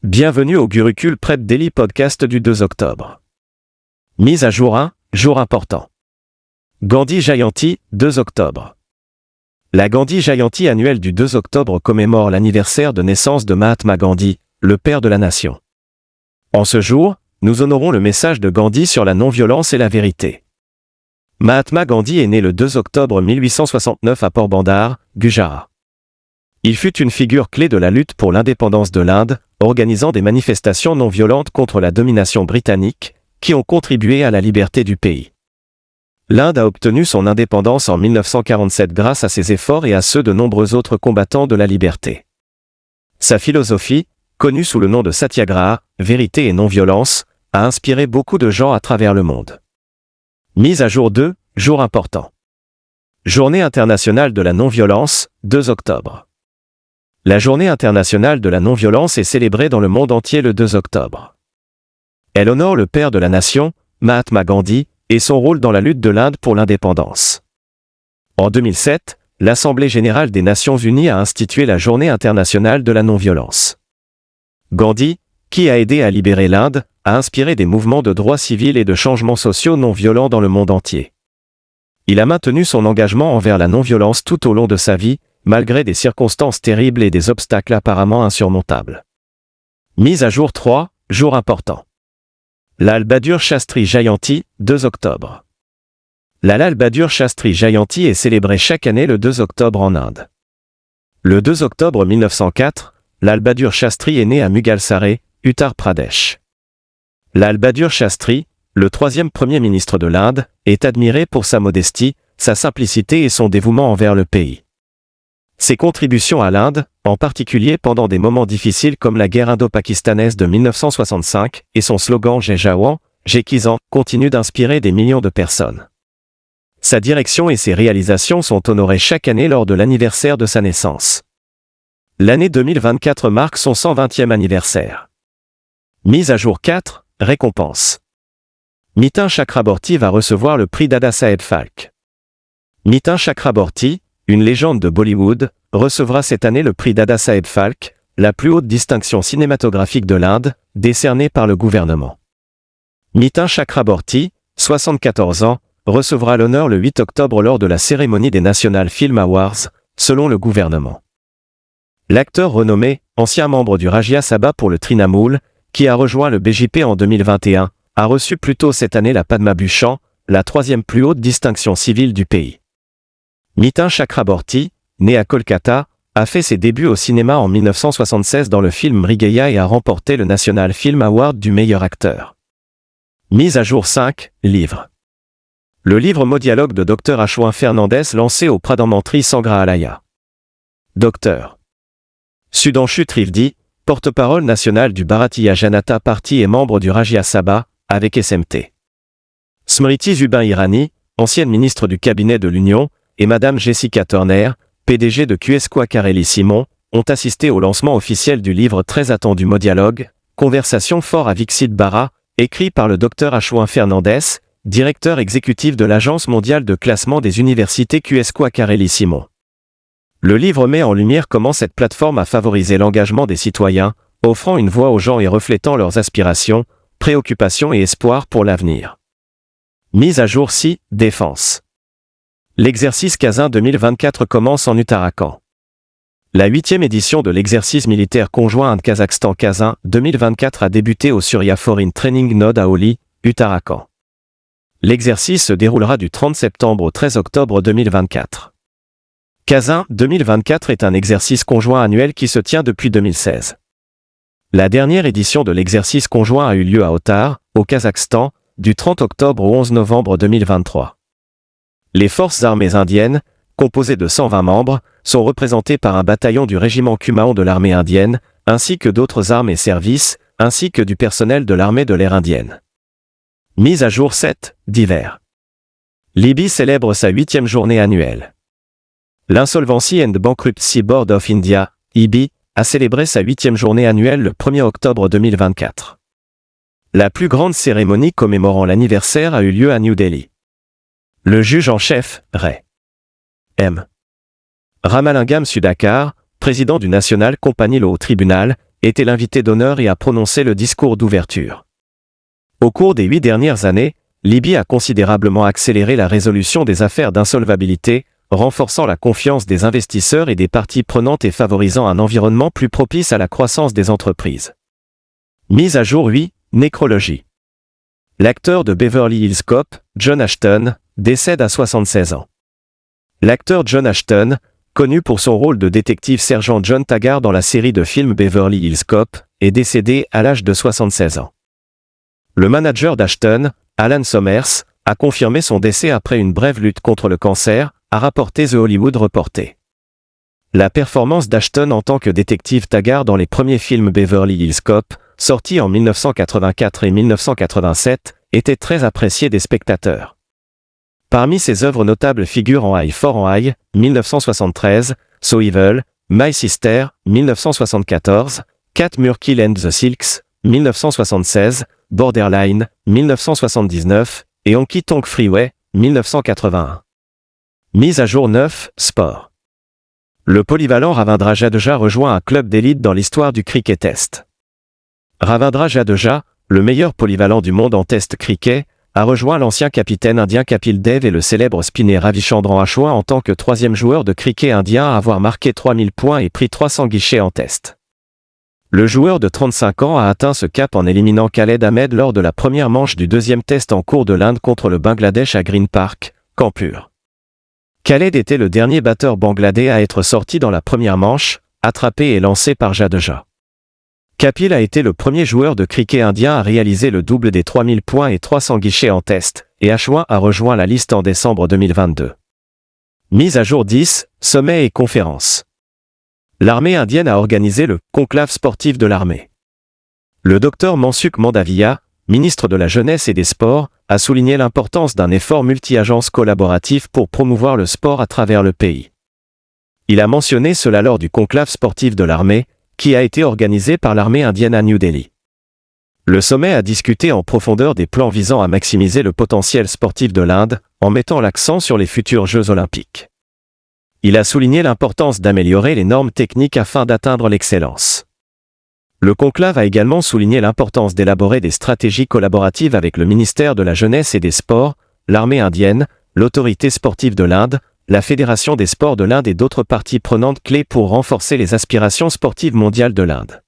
Bienvenue au Gurukul Prep Daily Podcast du 2 octobre. Mise à jour 1, jour important. Gandhi Jayanti, 2 octobre. La Gandhi Jayanti annuelle du 2 octobre commémore l'anniversaire de naissance de Mahatma Gandhi, le père de la nation. En ce jour, nous honorons le message de Gandhi sur la non-violence et la vérité. Mahatma Gandhi est né le 2 octobre 1869 à Porbandar, Gujarat. Il fut une figure clé de la lutte pour l'indépendance de l'Inde, organisant des manifestations non violentes contre la domination britannique, qui ont contribué à la liberté du pays. L'Inde a obtenu son indépendance en 1947 grâce à ses efforts et à ceux de nombreux autres combattants de la liberté. Sa philosophie, connue sous le nom de Satyagraha, vérité et non-violence, a inspiré beaucoup de gens à travers le monde. Mise à jour 2, jour important. Journée internationale de la non-violence, 2 octobre. La Journée internationale de la non-violence est célébrée dans le monde entier le 2 octobre. Elle honore le père de la nation, Mahatma Gandhi, et son rôle dans la lutte de l'Inde pour l'indépendance. En 2007, l'Assemblée générale des Nations unies a institué la Journée internationale de la non-violence. Gandhi, qui a aidé à libérer l'Inde, a inspiré des mouvements de droits civils et de changements sociaux non violents dans le monde entier. Il a maintenu son engagement envers la non-violence tout au long de sa vie, malgré des circonstances terribles et des obstacles apparemment insurmontables. Mise à jour 3, jour important. Lal Bahadur Shastri Jayanti, 2 octobre. La Lal Bahadur Shastri Jayanti est célébrée chaque année le 2 octobre en Inde. Le 2 octobre 1904, Lal Bahadur Shastri est né à Mughalsaree, Uttar Pradesh. Lal Bahadur Shastri, le troisième premier ministre de l'Inde, est admiré pour sa modestie, sa simplicité et son dévouement envers le pays. Ses contributions à l'Inde, en particulier pendant des moments difficiles comme la guerre indo-pakistanaise de 1965, et son slogan « Jai Jawan, Jai Kisan » continuent d'inspirer des millions de personnes. Sa direction et ses réalisations sont honorées chaque année lors de l'anniversaire de sa naissance. L'année 2024 marque son 120e anniversaire. Mise à jour 4, récompense. Nitin Chakraborty va recevoir le prix Dada-Saheb Phalke. Nitin Chakraborty, une légende de Bollywood, recevra cette année le prix Dada-Saheb Phalke, la plus haute distinction cinématographique de l'Inde, décernée par le gouvernement. Nitin Chakraborty, 74 ans, recevra l'honneur le 8 octobre lors de la cérémonie des National Film Awards, selon le gouvernement. L'acteur renommé, ancien membre du Rajya Sabha pour le Trinamool, qui a rejoint le BJP en 2021, a reçu plus tôt cette année la Padma Bhushan, la troisième plus haute distinction civile du pays. Nitin Chakraborty, né à Kolkata, a fait ses débuts au cinéma en 1976 dans le film Mrigeya et a remporté le National Film Award du meilleur acteur. Mise à jour 5, livre. Le livre Modialogue de Dr Ashwin Fernandez lancé au Pradhan Mantri Sangrahalaya. Dr Sudhanshu Trivedi, porte-parole national du Bharatiya Janata Party et membre du Rajya Sabha, avec SMT. Smriti Zubin Irani, ancienne ministre du cabinet de l'Union, et Madame Jessica Turner, PDG de QS Carelli Simon, ont assisté au lancement officiel du livre très attendu Modialogue, Conversation fort à Viksit Bharat, écrit par le Dr Ashwin Fernandez, directeur exécutif de l'Agence mondiale de classement des universités QS Carelli Simon. Le livre met en lumière comment cette plateforme a favorisé l'engagement des citoyens, offrant une voix aux gens et reflétant leurs aspirations, préoccupations et espoirs pour l'avenir. Mise à jour 6, défense. L'exercice Kazan 2024 commence en Uttarakhand. La 8e édition de l'exercice militaire conjoint Inde-Kazakhstan Kazan 2024 a débuté au Surya Foreign Training Node à Oli, Uttarakhand. L'exercice se déroulera du 30 septembre au 13 octobre 2024. Kazan 2024 est un exercice conjoint annuel qui se tient depuis 2016. La dernière édition de l'exercice conjoint a eu lieu à Ottar, au Kazakhstan, du 30 octobre au 11 novembre 2023. Les forces armées indiennes, composées de 120 membres, sont représentées par un bataillon du régiment Kumaon de l'armée indienne, ainsi que d'autres armes et services, ainsi que du personnel de l'armée de l'air indienne. Mise à jour 7, divers. Libye célèbre sa 8e journée annuelle. L'Insolvency and Bankruptcy Board of India, IBI, a célébré sa 8e journée annuelle le 1er octobre 2024. La plus grande cérémonie commémorant l'anniversaire a eu lieu à New Delhi. Le juge en chef, Ray M. Ramalingam Sudhakar, président du National Company Law Tribunal, était l'invité d'honneur et a prononcé le discours d'ouverture. Au cours des 8 dernières années, Libye a considérablement accéléré la résolution des affaires d'insolvabilité, renforçant la confiance des investisseurs et des parties prenantes et favorisant un environnement plus propice à la croissance des entreprises. Mise à jour 8, nécrologie. L'acteur de Beverly Hills Cop, John Ashton, décède à 76 ans. L'acteur John Ashton, connu pour son rôle de détective sergent John Taggart dans la série de films Beverly Hills Cop, est décédé à l'âge de 76 ans. Le manager d'Ashton, Alan Somers, a confirmé son décès après une brève lutte contre le cancer, a rapporté The Hollywood Reporter. La performance d'Ashton en tant que détective Taggart dans les premiers films Beverly Hills Cop, sortis en 1984 et 1987, était très appréciée des spectateurs. Parmi ses œuvres notables figurent En Eye for an Eye, 1973, So Evil, My Sister, 1974, Cat Murkill and the Silks, 1976, Borderline, 1979, et Honky Tonk Freeway, 1981. Mise à jour 9, sport. Le polyvalent Ravindra Jadeja rejoint un club d'élite dans l'histoire du cricket test. Ravindra Jadeja, le meilleur polyvalent du monde en test cricket, a rejoint l'ancien capitaine indien Kapil Dev et le célèbre spinner Ravichandran Ashwin en tant que 3e joueur de cricket indien à avoir marqué 3000 points et pris 300 guichets en test. Le joueur de 35 ans a atteint ce cap en éliminant Khaled Ahmed lors de la première manche du 2e test en cours de l'Inde contre le Bangladesh à Green Park, Kanpur. Khaled était le dernier batteur bangladais à être sorti dans la première manche, attrapé et lancé par Jadeja. Kapil a été le premier joueur de cricket indien à réaliser le double des 3000 points et 300 guichets en test, et Ashwin a rejoint la liste en décembre 2022. Mise à jour 10, sommet et conférences. L'armée indienne a organisé le conclave sportif de l'armée. Le docteur Mansukh Mandaviya, ministre de la Jeunesse et des Sports, a souligné l'importance d'un effort multi-agences collaboratif pour promouvoir le sport à travers le pays. Il a mentionné cela lors du conclave sportif de l'armée, qui a été organisé par l'armée indienne à New Delhi. Le sommet a discuté en profondeur des plans visant à maximiser le potentiel sportif de l'Inde, en mettant l'accent sur les futurs Jeux olympiques. Il a souligné l'importance d'améliorer les normes techniques afin d'atteindre l'excellence. Le conclave a également souligné l'importance d'élaborer des stratégies collaboratives avec le ministère de la Jeunesse et des Sports, l'armée indienne, l'autorité sportive de l'Inde, la Fédération des sports de l'Inde et d'autres parties prenantes clés pour renforcer les aspirations sportives mondiales de l'Inde.